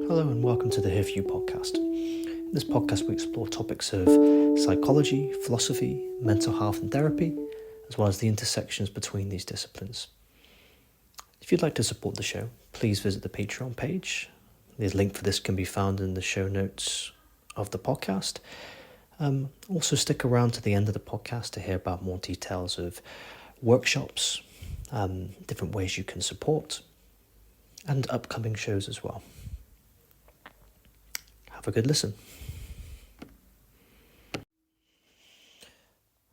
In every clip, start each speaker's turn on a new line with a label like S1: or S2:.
S1: Hello and welcome to the Here For You podcast. In this podcast we explore topics of psychology, philosophy, mental health and therapy, as well as the intersections between these disciplines. If you'd like to support the show, please visit the Patreon page. The link for this can be found in the show notes of the podcast. Also stick around to the end of the podcast to hear about more details of workshops, different ways you can support, and upcoming shows as well. Have a good listen.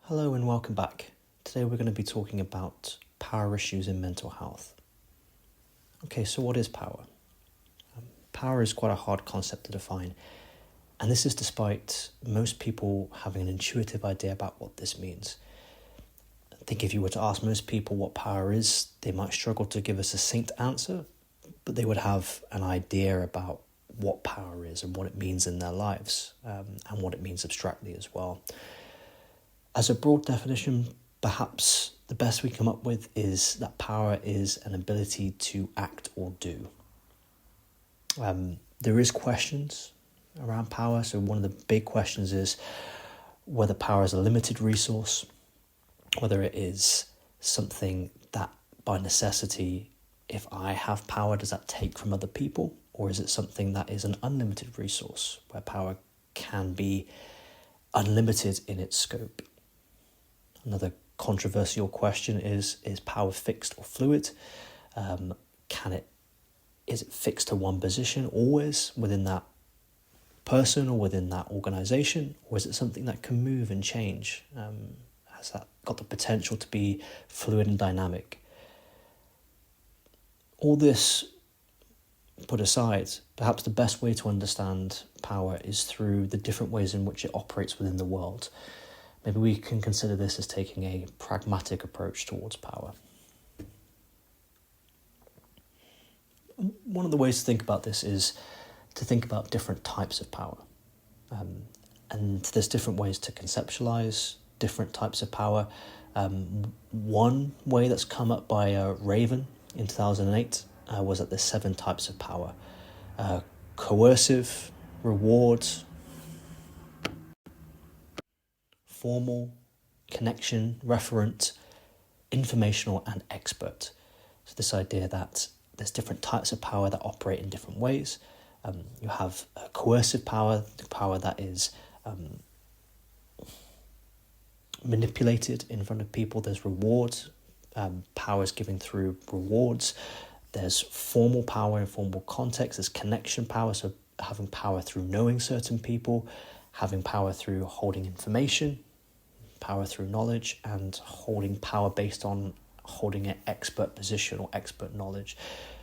S1: Hello and welcome back. Today we're going to be talking about power issues in mental health. Okay, so what is power? Power is quite a hard concept to define, and this is despite most people having an intuitive idea about what this means. I think if you were to ask most people what power is, they might struggle to give a succinct answer, but they would have an idea about what power is and what it means in their lives, and what it means abstractly as well. As a broad definition, perhaps the best we come up with is that power is an ability to act or do. There is questions around power, so one of the big questions is whether power is a limited resource, whether it is something that by necessity, if I have power, does that take from other people? Or is it something that is an unlimited resource where power can be unlimited in its scope? Another controversial question is power fixed or fluid? Is it fixed to one position always within that person or within that organization? Or is it something that can move and change? Has that got the potential to be fluid and dynamic? All this put aside, perhaps the best way to understand power is through the different ways in which it operates within the world. Maybe we can consider this as taking a pragmatic approach towards power. One of the ways to think about this is to think about different types of power. And there's different ways to conceptualize different types of power. One way that's come up by Raven in 2008 was that there's 7 types of power. Coercive, reward, formal, connection, referent, informational, and expert. So this idea that there's different types of power that operate in different ways. You have coercive power, the power that is manipulated in front of people. There's reward, power is given through rewards. There's formal power in formal context. There's connection power, so having power through knowing certain people, having power through holding information, power through knowledge, and holding power based on holding an expert position or expert knowledge.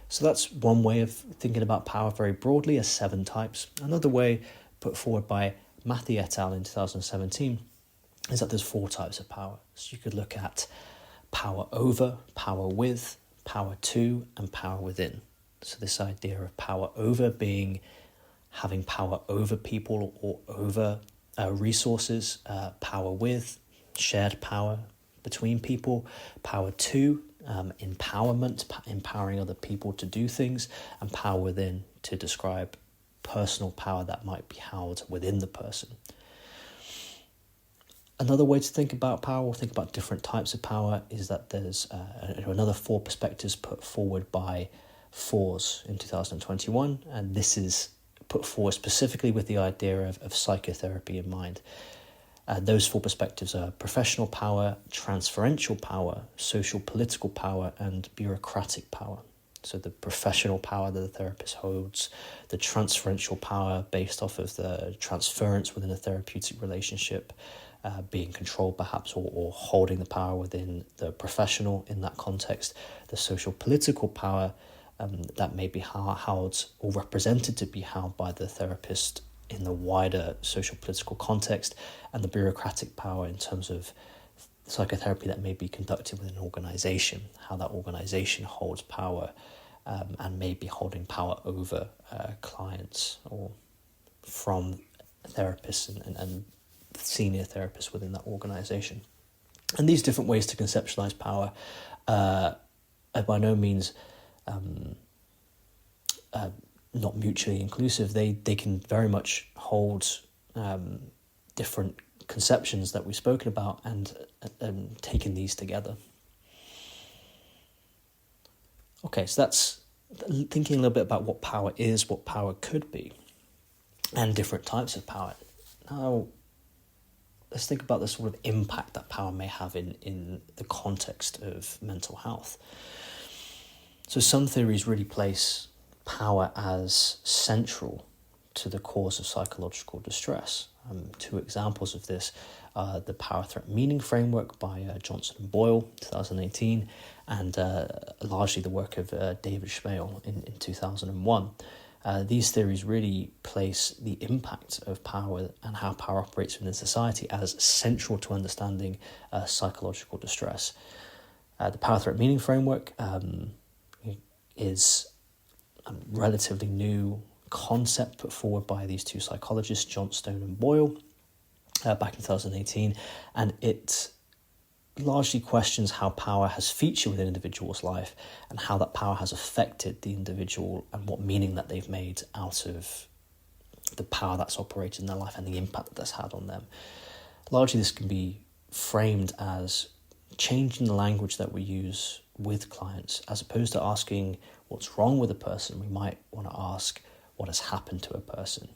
S1: So that's one way of thinking about power very broadly as 7 types. Another way put forward by Matthew et al. In 2017 is that there's 4 types of power. So you could look at power over, power with, power to, and power within. So this idea of power over being having power over people or over resources, power with, shared power between people, power to, empowerment, empowering other people to do things, and power within to describe personal power that might be held within the person. Another way to think about power, or think about different types of power, is that there's another 4 perspectives put forward by Fours in 2021, and this is put forward specifically with the idea of psychotherapy in mind. Those 4 perspectives are professional power, transferential power, social political power, and bureaucratic power. So the professional power that the therapist holds, the transferential power based off of the transference within a therapeutic relationship, being controlled perhaps or holding the power within the professional in that context, the social political power that may be held or represented to be held by the therapist in the wider social political context, and the bureaucratic power in terms of psychotherapy that may be conducted within an organization, how that organization holds power and may be holding power over clients or from therapists and senior therapists within that organization. And these different ways to conceptualize power are by no means not mutually inclusive. They can very much hold different conceptions that we've spoken about and taking these together. Okay, so that's thinking a little bit about what power is, what power could be, and different types of power. Now, let's think about the sort of impact that power may have in the context of mental health. So some theories really place power as central to the cause of psychological distress. Two examples of this are the Power Threat Meaning Framework by Johnson and Boyle, 2018, and largely the work of David Schmale in 2001. These theories really place the impact of power and how power operates within society as central to understanding psychological distress. The Power Threat Meaning Framework is a relatively new concept put forward by these two psychologists, Johnstone and Boyle, back in 2018, and it largely questions how power has featured within an individual's life and how that power has affected the individual and what meaning that they've made out of the power that's operated in their life and the impact that that's had on them. Largely this can be framed as changing the language that we use with clients. As opposed to asking what's wrong with a person, we might want to ask what has happened to a person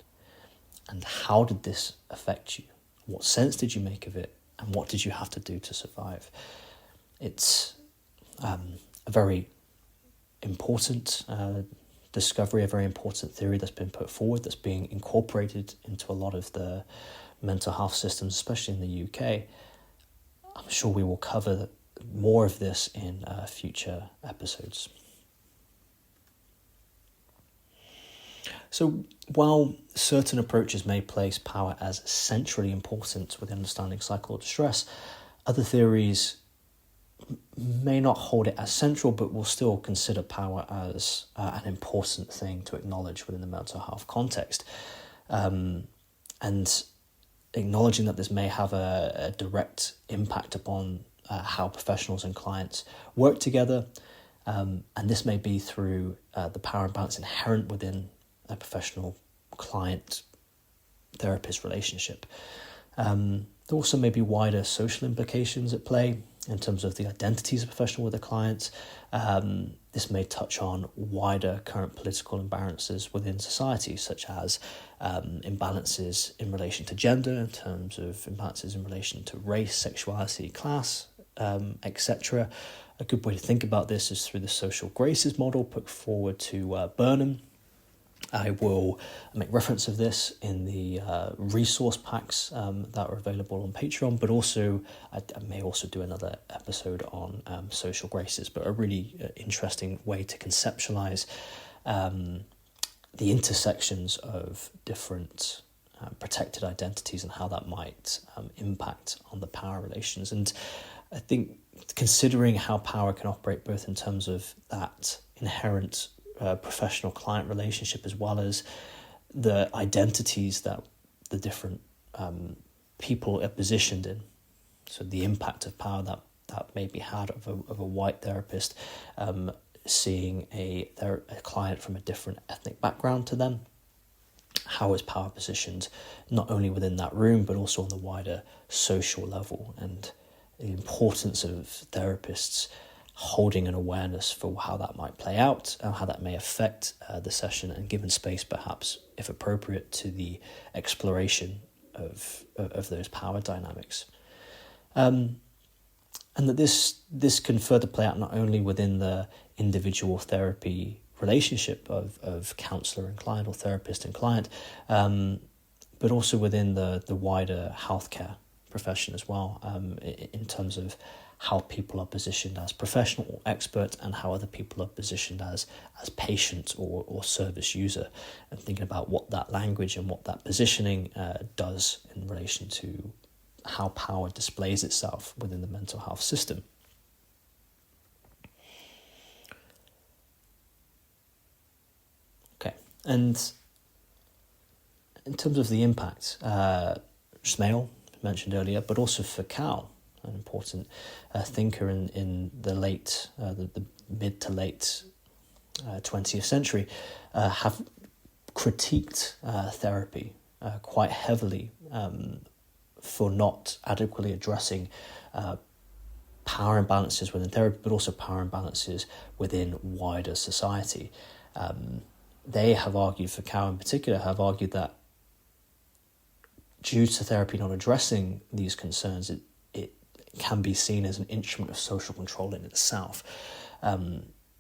S1: and how did this affect you? What sense did you make of it? And what did you have to do to survive? It's a very important discovery, a very important theory that's been put forward, that's being incorporated into a lot of the mental health systems, especially in the UK. I'm sure we will cover more of this in future episodes. So while certain approaches may place power as centrally important with understanding psychological distress, other theories may not hold it as central, but will still consider power as an important thing to acknowledge within the mental health context. And acknowledging that this may have a direct impact upon how professionals and clients work together, and this may be through the power imbalance inherent within a professional client therapist relationship. There also may be wider social implications at play in terms of the identities of a professional with a client. This may touch on wider current political imbalances within society, such as imbalances in relation to gender, in terms of imbalances in relation to race, sexuality, class, etc. A good way to think about this is through the social graces model put forward to Burnham. I will make reference of this in the resource packs that are available on Patreon, but also I may also do another episode on social graces, but a really interesting way to conceptualize the intersections of different protected identities and how that might impact on the power relations. And I think considering how power can operate both in terms of that inherent professional client relationship as well as the identities that the different people are positioned in. So the impact of power that may be had of a white therapist seeing a client from a different ethnic background to them. How is power positioned not only within that room but also on the wider social level, and the importance of therapists holding an awareness for how that might play out and how that may affect the session, and given space perhaps, if appropriate, to the exploration of those power dynamics. And that this can further play out not only within the individual therapy relationship of counsellor and client or therapist and client, but also within the wider healthcare profession as well, in terms of how people are positioned as professional or expert and how other people are positioned as patient or service user, and thinking about what that language and what that positioning does in relation to how power displays itself within the mental health system. Okay, and in terms of the impact, Schmale mentioned earlier, but also Foucault, an important thinker in the late, the mid to late 20th century, have critiqued therapy quite heavily for not adequately addressing power imbalances within therapy, but also power imbalances within wider society. They have argued, for Cow in particular, have argued that due to therapy not addressing these concerns, it can be seen as an instrument of social control in itself.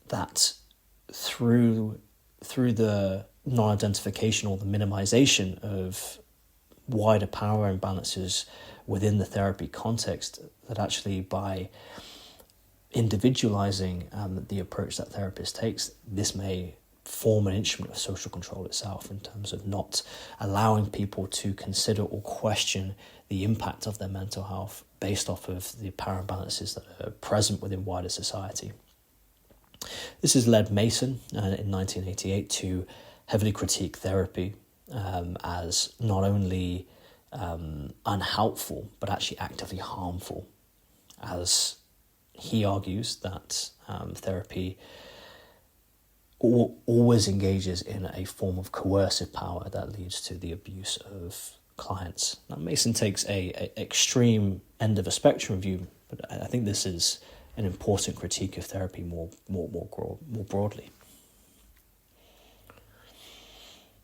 S1: That through the non-identification or the minimization of wider power imbalances within the therapy context, that actually by individualizing the approach that therapist takes, this may form an instrument of social control itself, in terms of not allowing people to consider or question the impact of their mental health based off of the power imbalances that are present within wider society. This has led Mason in 1988 to heavily critique therapy as not only unhelpful, but actually actively harmful, as he argues that therapy always engages in a form of coercive power that leads to the abuse of clients. Now, Mason takes a extreme end of a spectrum view, but I think this is an important critique of therapy more broadly.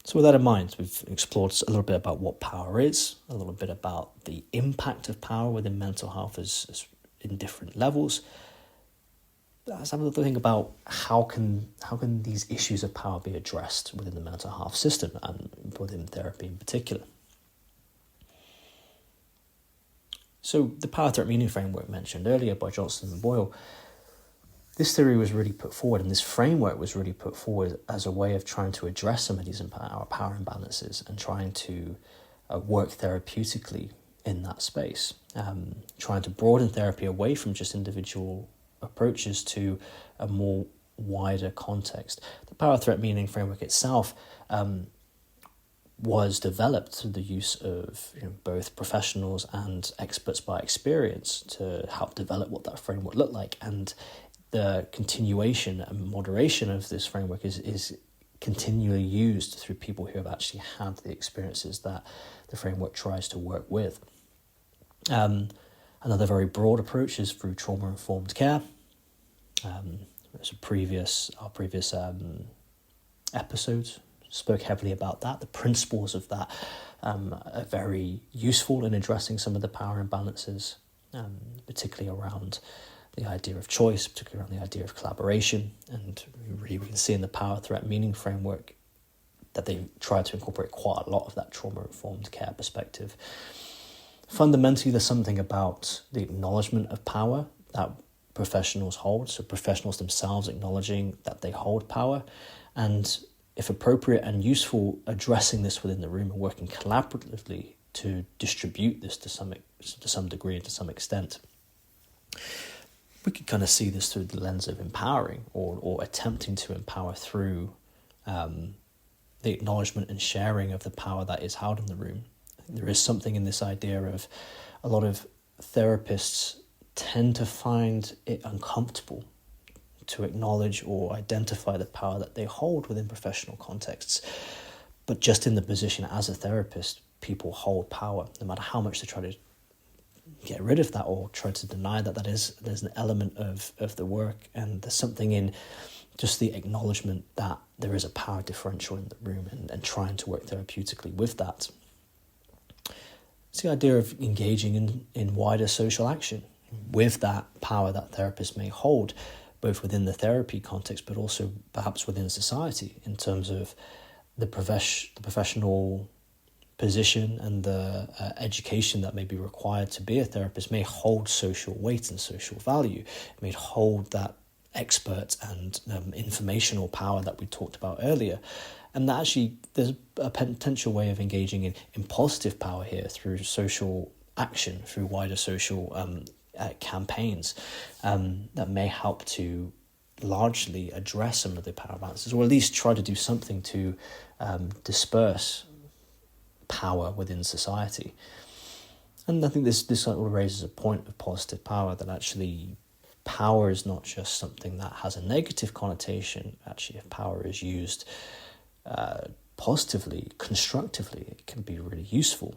S1: So with that in mind, we've explored a little bit about what power is, a little bit about the impact of power within mental health as in different levels. Let's have a little think about how can these issues of power be addressed within the mental health system and within therapy in particular. So the power threat meaning framework mentioned earlier by Johnson and Boyle, this theory was really put forward, and this framework was really put forward as a way of trying to address some of these power imbalances and trying to work therapeutically in that space, trying to broaden therapy away from just individual approaches to a more wider context. The power threat meaning framework itself was developed through the use of both professionals and experts by experience to help develop what that framework looked like, and the continuation and moderation of this framework is continually used through people who have actually had the experiences that the framework tries to work with. Another very broad approach is through trauma-informed care. Our previous episodes spoke heavily about that. The principles of that are very useful in addressing some of the power imbalances, particularly around the idea of choice, particularly around the idea of collaboration. And really we can see in the power threat meaning framework that they try to incorporate quite a lot of that trauma-informed care perspective. Fundamentally, there's something about the acknowledgement of power that professionals hold, so professionals themselves acknowledging that they hold power, and if appropriate and useful, addressing this within the room and working collaboratively to distribute this to some degree and to some extent. We could kind of see this through the lens of empowering or attempting to empower through the acknowledgement and sharing of the power that is held in the room. There is something in this idea of a lot of therapists tend to find it uncomfortable to acknowledge or identify the power that they hold within professional contexts. But just in the position as a therapist, people hold power, no matter how much they try to get rid of that or try to deny that there's an element of the work, and there's something in just the acknowledgement that there is a power differential in the room and trying to work therapeutically with that. It's the idea of engaging in wider social action with that power that therapists may hold, both within the therapy context, but also perhaps within society, in terms of the professional position and the education that may be required to be a therapist may hold social weight and social value. It may hold that expert and informational power that we talked about earlier. And that actually, there's a potential way of engaging in positive power here through social action, through wider social campaigns that may help to largely address some of the power balances, or at least try to do something to disperse power within society. And I think this sort of raises a point of positive power, that actually power is not just something that has a negative connotation. Actually, if power is used positively, constructively, it can be really useful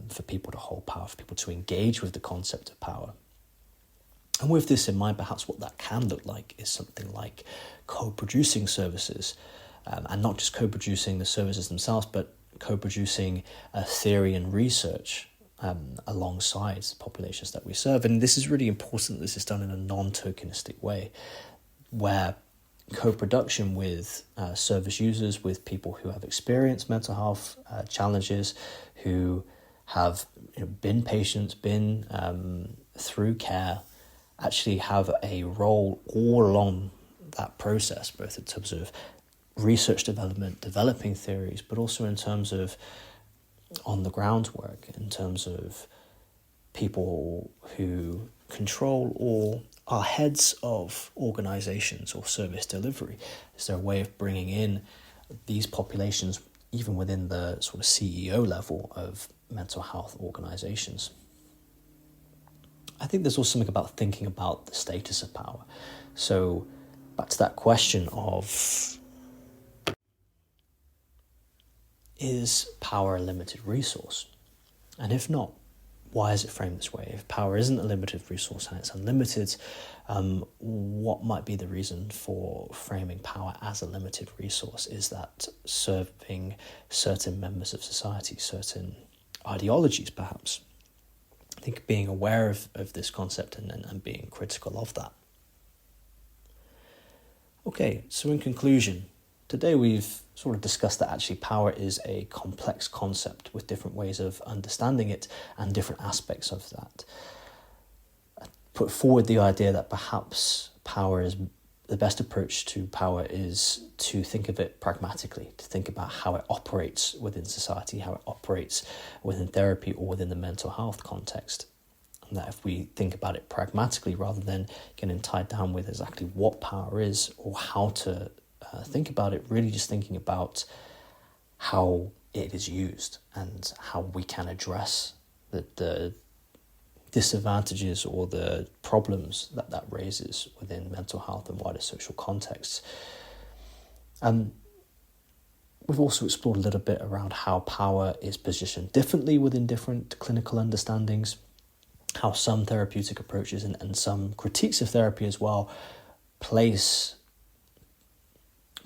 S1: for people to hold power, for people to engage with the concept of power. And with this in mind, perhaps what that can look like is something like co-producing services, and not just co-producing the services themselves, but co-producing theory and research alongside the populations that we serve. And this is really important that this is done in a non-tokenistic way, where co-production with service users, with people who have experienced mental health challenges, who have been patients, been through care, actually have a role all along that process, both in terms of research development, developing theories, but also in terms of on the ground work, in terms of people who control or are heads of organizations or service delivery. Is there a way of bringing in these populations even within the sort of CEO level of mental health organizations? I think there's also something about thinking about the status of power. So back to that question of, is power a limited resource? And if not, why is it framed this way? If power isn't a limited resource and it's unlimited, what might be the reason for framing power as a limited resource? Is that serving certain members of society, certain ideologies perhaps? I think being aware of this concept and being critical of that. Okay, so in conclusion, today we've sort of discussed that actually power is a complex concept with different ways of understanding it and different aspects of that. I put forward the idea that perhaps the best approach to power is to think of it pragmatically, to think about how it operates within society, how it operates within therapy or within the mental health context. And that if we think about it pragmatically rather than getting tied down with exactly what power is or how to think about it, really just thinking about how it is used and how we can address the disadvantages or the problems that raises within mental health and wider social contexts. We've also explored a little bit around how power is positioned differently within different clinical understandings, how some therapeutic approaches and some critiques of therapy as well place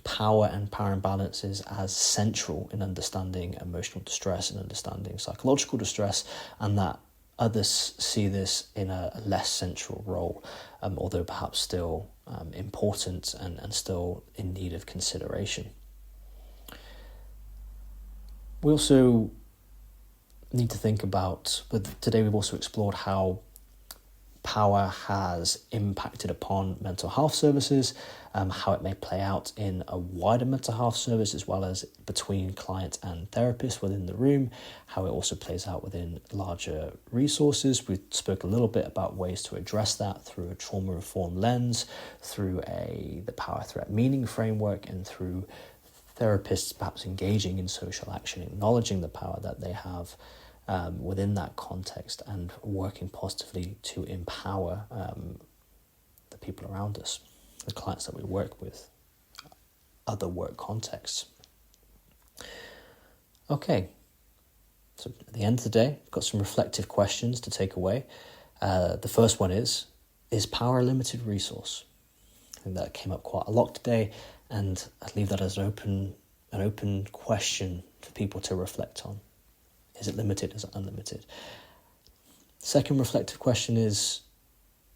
S1: power and power imbalances as central in understanding emotional distress and understanding psychological distress, and that others see this in a less central role, although perhaps still important and still in need of consideration. We also need to think about, today we've also explored how power has impacted upon mental health services, how it may play out in a wider mental health service as well as between client and therapist within the room, how it also plays out within larger resources. We spoke a little bit about ways to address that through a trauma-informed lens, through the power threat meaning framework, and through therapists perhaps engaging in social action, acknowledging the power that they have within that context and working positively to empower the people around us, the clients that we work with, other work contexts. Okay, so at the end of the day, I've got some reflective questions to take away. The first one is power a limited resource? I think that came up quite a lot today, and I'd leave that as an open question for people to reflect on. Is it limited? Is it unlimited? Second reflective question is,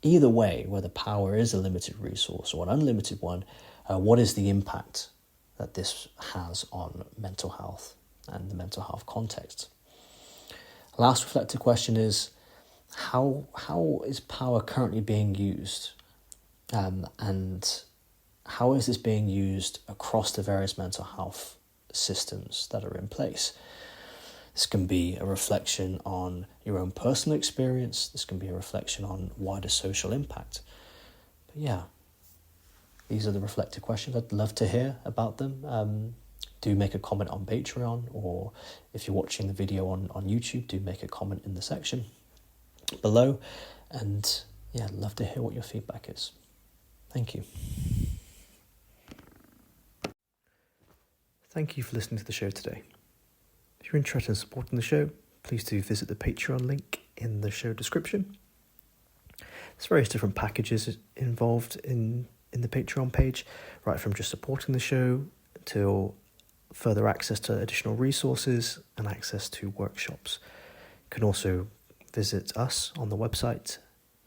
S1: either way, whether power is a limited resource or an unlimited one, what is the impact that this has on mental health and the mental health context? Last reflective question is, how is power currently being used? And how is this being used across the various mental health systems that are in place? This can be a reflection on your own personal experience. This can be a reflection on wider social impact. But yeah, these are the reflective questions. I'd love to hear about them. Do make a comment on Patreon, or if you're watching the video on YouTube, do make a comment in the section below. And yeah, I'd love to hear what your feedback is. Thank you. Thank you for listening to the show today. If you're interested in supporting the show, please do visit the Patreon link in the show description. There's various different packages involved in the Patreon page, right from just supporting the show to further access to additional resources and access to workshops. You can also visit us on the website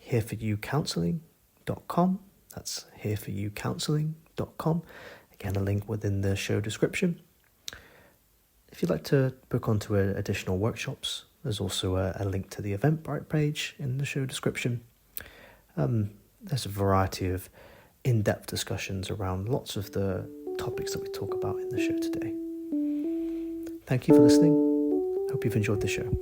S1: hereforyoucounselling.com. That's hereforyoucounselling.com. Again, a link within the show description. If you'd like to book onto additional workshops, there's also a link to the Eventbrite page in the show description. There's a variety of in-depth discussions around lots of the topics that we talk about in the show today. Thank you for listening. Hope you've enjoyed the show.